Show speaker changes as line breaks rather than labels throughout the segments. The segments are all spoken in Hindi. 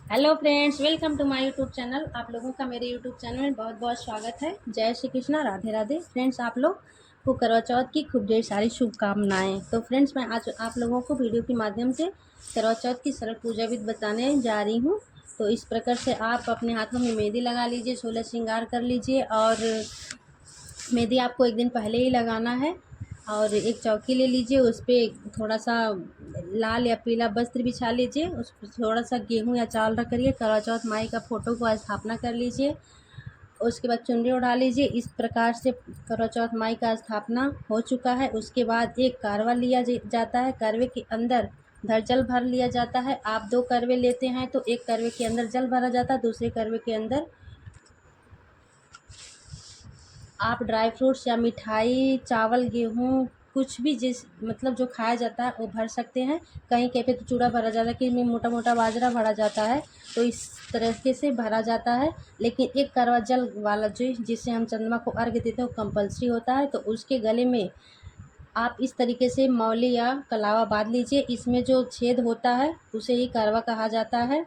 Hello friends, welcome to my YouTube channel. आप लोगों का मेरे यूट्यूब चैनल में बहुत बहुत स्वागत है। जय श्री कृष्णा, राधे राधे। फ्रेंड्स, आप लोग को करवा चौथ की खूब ढेर सारी शुभकामनाएं। तो फ्रेंड्स, मैं आज आप लोगों को वीडियो के माध्यम से करवा चौथ की सरल पूजा विधि बताने जा रही हूँ। तो इस प्रकार से आप अपने हाथों में मेहंदी लगा लीजिए, 16 श्रृंगार कर लीजिए। और मेहंदी आपको एक दिन पहले ही लगाना है। और एक चौकी ले लीजिए, उस पर थोड़ा सा लाल या पीला वस्त्र बिछा लीजिए, उस पर थोड़ा सा गेहूं या चावल रख करिए, करवा चौथ माई का फ़ोटो को स्थापना कर लीजिए। उसके बाद चुनरी उड़ा लीजिए। इस प्रकार से करवा चौथ माई का स्थापना हो चुका है। उसके बाद एक कारवा लिया जाता है। करवे के अंदर जल भर लिया जाता है। आप 2 करवे लेते हैं तो एक करवे के अंदर जल भरा जाता है, दूसरे करवे के अंदर आप ड्राई फ्रूट्स या मिठाई, चावल, गेहूँ, कुछ भी जिस मतलब जो खाया जाता है वो भर सकते हैं। कहीं कहीं पे तो चूड़ा भरा जाता है, कहीं में मोटा मोटा बाजरा भरा जाता है। तो इस तरीके से भरा जाता है। लेकिन एक करवा जल वाला जो जिससे हम चंद्रमा को अर्घ्य देते हैं वो कंपल्सरी होता है। तो उसके गले में आप इस तरीके से मौली या कलावा बांध लीजिए। इसमें जो छेद होता है उसे ही करवा कहा जाता है।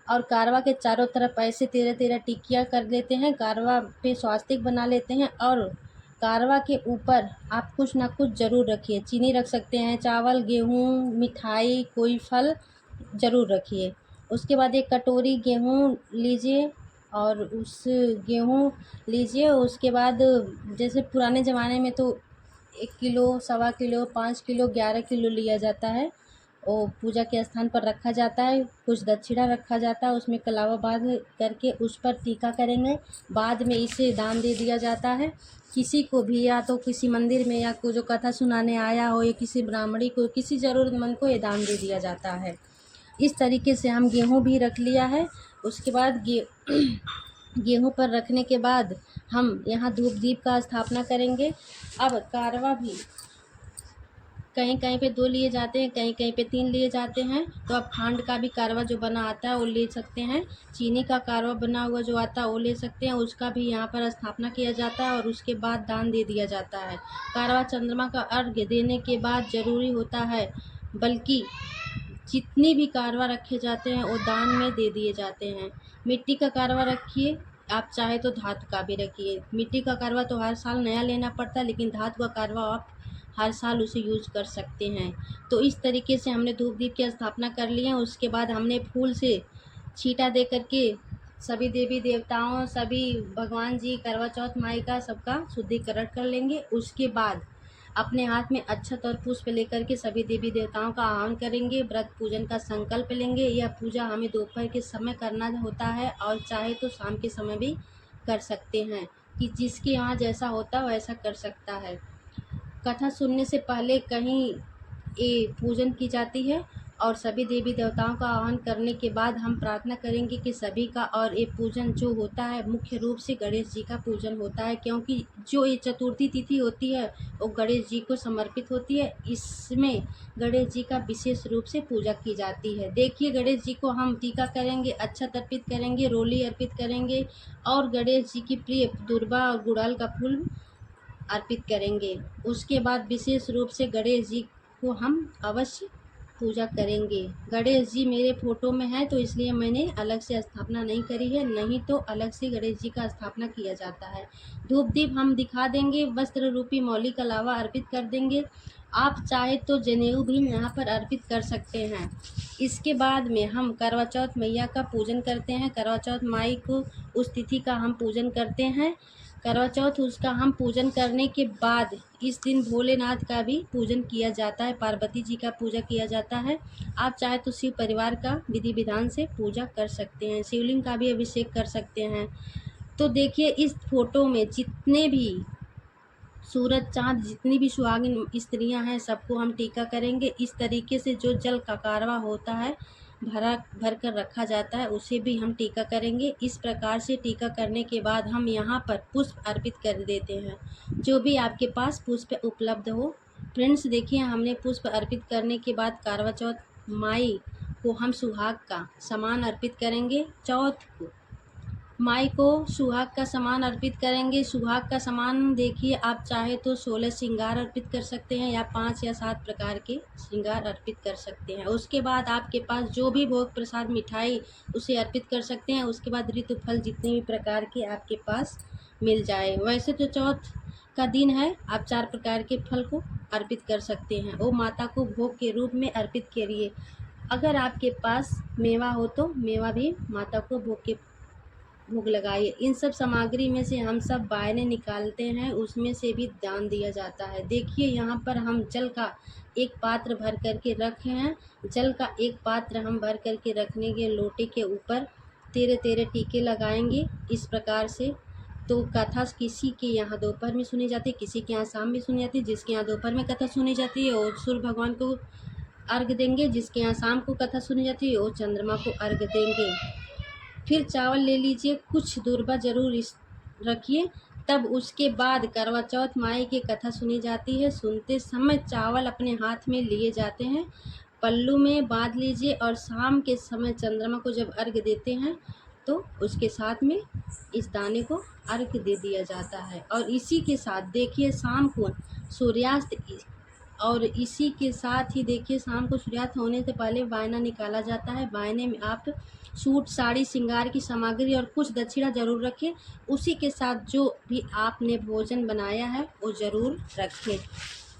और कारवा के चारों तरफ ऐसे 13-13 टिक्कियाँ कर लेते हैं। कारवा पे स्वास्तिक बना लेते हैं। और कारवा के ऊपर आप कुछ ना कुछ ज़रूर रखिए। चीनी रख सकते हैं, चावल, गेहूँ, मिठाई, कोई फल ज़रूर रखिए। उसके बाद एक कटोरी गेहूँ लीजिए और उस गेहूँ लीजिए। उसके बाद जैसे पुराने ज़माने में तो 1 किलो, सवा किलो, 5 किलो, 11 किलो लिया जाता है। वो पूजा के स्थान पर रखा जाता है। कुछ दक्षिणा रखा जाता है, उसमें कलावा बांध करके उस पर टीका करेंगे। बाद में इसे दान दे दिया जाता है किसी को भी, या तो किसी मंदिर में, या को जो कथा सुनाने आया हो, या किसी ब्राह्मणी को, किसी ज़रूरतमंद को ये दान दे दिया जाता है। इस तरीके से हम गेहूँ भी रख लिया है। उसके बाद गेहूँ पर रखने के बाद हम यहाँ धूप दीप का स्थापना करेंगे। अब कारवा भी कहीं कहीं पे 2 लिए जाते हैं, कहीं कहीं पे 3 लिए जाते हैं। तो आप खांड का भी कारवा जो बना आता है वो ले सकते हैं। चीनी का कारवा बना हुआ जो आता है वो ले सकते हैं। उसका भी यहाँ पर स्थापना किया जाता है और उसके बाद दान दे दिया जाता है। कारवा चंद्रमा का अर्घ्य देने के बाद ज़रूरी होता है, बल्कि जितनी भी कारवा रखे जाते हैं वो दान में दे दिए जाते हैं। मिट्टी का कारवा रखिए, आप चाहे तो धातु का भी रखिए। मिट्टी का कारवा तो हर साल नया लेना पड़ता है, लेकिन धातु का कारवा आप हर साल उसे यूज कर सकते हैं। तो इस तरीके से हमने धूप दीप की स्थापना कर ली है। उसके बाद हमने फूल से छींटा दे करके सभी देवी देवताओं, सभी भगवान जी, करवा चौथ माई का सबका शुद्धिकरण कर लेंगे। उसके बाद अपने हाथ में अक्षत और पुष्प लेकर के सभी देवी देवताओं का आह्वान करेंगे। व्रत पूजन का संकल्प लेंगे। यह पूजा हमें दोपहर के समय करना होता है और चाहे तो शाम के समय भी कर सकते हैं, कि जिसके यहाँ जैसा होता है वैसा कर सकता है। कथा सुनने से पहले कहीं ये पूजन की जाती है। और सभी देवी देवताओं का आह्वान करने के बाद हम प्रार्थना करेंगे कि सभी का, और ये पूजन जो होता है मुख्य रूप से गणेश जी का पूजन होता है, क्योंकि जो ये चतुर्थी तिथि होती है वो गणेश जी को समर्पित होती है। इसमें गणेश जी का विशेष रूप से पूजा की जाती है। देखिए, गणेश जी को हम टीका करेंगे, अक्षत अर्पित करेंगे, रोली अर्पित करेंगे और गणेश जी की प्रिय दुर्वा और गुड़हल का फूल अर्पित करेंगे। उसके बाद विशेष रूप से गणेश जी को हम अवश्य पूजा करेंगे। गणेश जी मेरे फ़ोटो में है तो इसलिए मैंने अलग से स्थापना नहीं करी है, नहीं तो अलग से गणेश जी का स्थापना किया जाता है। धूप दीप हम दिखा देंगे, वस्त्र रूपी मौली का लावा अर्पित कर देंगे। आप चाहे तो जनेऊ भी यहाँ पर अर्पित कर सकते हैं। इसके बाद में हम करवा चौथ मैया का पूजन करते हैं। करवा चौथ माई को उस तिथि का हम पूजन करते हैं। करवा चौथ उसका हम पूजन करने के बाद इस दिन भोलेनाथ का भी पूजन किया जाता है, पार्वती जी का पूजा किया जाता है। आप चाहे तो शिव परिवार का विधि विधान से पूजा कर सकते हैं, शिवलिंग का भी अभिषेक कर सकते हैं। तो देखिए, इस फोटो में जितने भी सूरज चाँद, जितनी भी सुहागिन स्त्रियां हैं, सबको हम टीका करेंगे। इस तरीके से जो जल का कारवा होता है भर कर रखा जाता है, उसे भी हम टीका करेंगे। इस प्रकार से टीका करने के बाद हम यहाँ पर पुष्प अर्पित कर देते हैं, जो भी आपके पास पुष्प उपलब्ध हो। फ्रेंड्स, देखिए, हमने पुष्प अर्पित करने के बाद करवा चौथ माई को हम सुहाग का सामान अर्पित करेंगे। चौथ को माई को सुहाग का सामान अर्पित करेंगे। सुहाग का सामान देखिए, आप चाहे तो 16 श्रृंगार अर्पित कर सकते हैं या 5 या 7 प्रकार के श्रृंगार अर्पित कर सकते हैं। उसके बाद आपके पास जो भी भोग प्रसाद मिठाई उसे अर्पित कर सकते हैं। उसके बाद ऋतु फल जितने भी प्रकार के आपके पास मिल जाए। वैसे तो चौथ का दिन है, आप 4 प्रकार के फल को अर्पित कर सकते हैं। वो माता को भोग के रूप में अर्पित करिए। अगर आपके पास मेवा हो तो मेवा भी माता को भोग लगाइए। इन सब सामग्री में से हम सब बायने निकालते हैं, उसमें से भी दान दिया जाता है। देखिए यहाँ पर हम जल का एक पात्र भर करके रखे हैं। जल का एक पात्र हम भर करके रखने के लोटे के ऊपर 13 टीके लगाएंगे इस प्रकार से। तो कथा किसी के यहाँ दोपहर में सुनी जाती है, किसी के यहाँ शाम में सुनी जाती है। जिसके यहाँ दोपहर में कथा सुनी जाती है और सूर्य भगवान को अर्घ देंगे। जिसके यहाँ शाम को कथा सुनी जाती है वो चंद्रमा को अर्घ देंगे। फिर चावल ले लीजिए, कुछ दूरबा ज़रूर इस रखिए। तब उसके बाद करवा चौथ माई की कथा सुनी जाती है। सुनते समय चावल अपने हाथ में लिए जाते हैं, पल्लू में बांध लीजिए और शाम के समय चंद्रमा को जब अर्घ देते हैं तो उसके साथ में इस दाने को अर्घ दे दिया जाता है। और इसी के साथ देखिए शाम को सूर्यास्त और इसी के साथ ही देखिए शाम को सूर्यास्त होने से पहले वायना निकाला जाता है। वायने में आप सूट साड़ी श्रृंगार की सामग्री और कुछ दक्षिणा ज़रूर रखें। उसी के साथ जो भी आपने भोजन बनाया है वो ज़रूर रखें।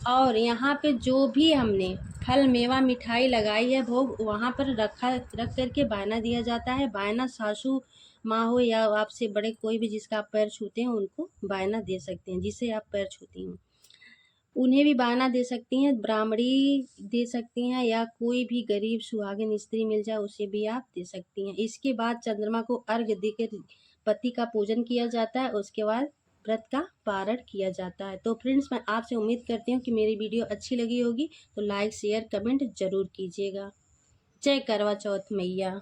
और यहाँ पे जो भी हमने फल मेवा मिठाई लगाई है भोग वहाँ पर रख करके बायना दिया जाता है। बायना सासू माँ हो या आपसे बड़े कोई भी जिसका आप पैर छूते हैं उनको बायना दे सकते हैं, जिसे आप पैर छूती हैं उन्हें भी बायना दे सकती हैं। ब्राह्मणी दे सकती हैं या कोई भी गरीब सुहागिन स्त्री मिल जाए उसे भी आप दे सकती हैं। इसके बाद चंद्रमा को अर्घ देकर पति का पूजन किया जाता है। उसके बाद व्रत का पारण किया जाता है। तो फ्रेंड्स, मैं आपसे उम्मीद करती हूँ कि मेरी वीडियो अच्छी लगी होगी, तो लाइक शेयर कमेंट ज़रूर कीजिएगा। जय करवा चौथ मैया।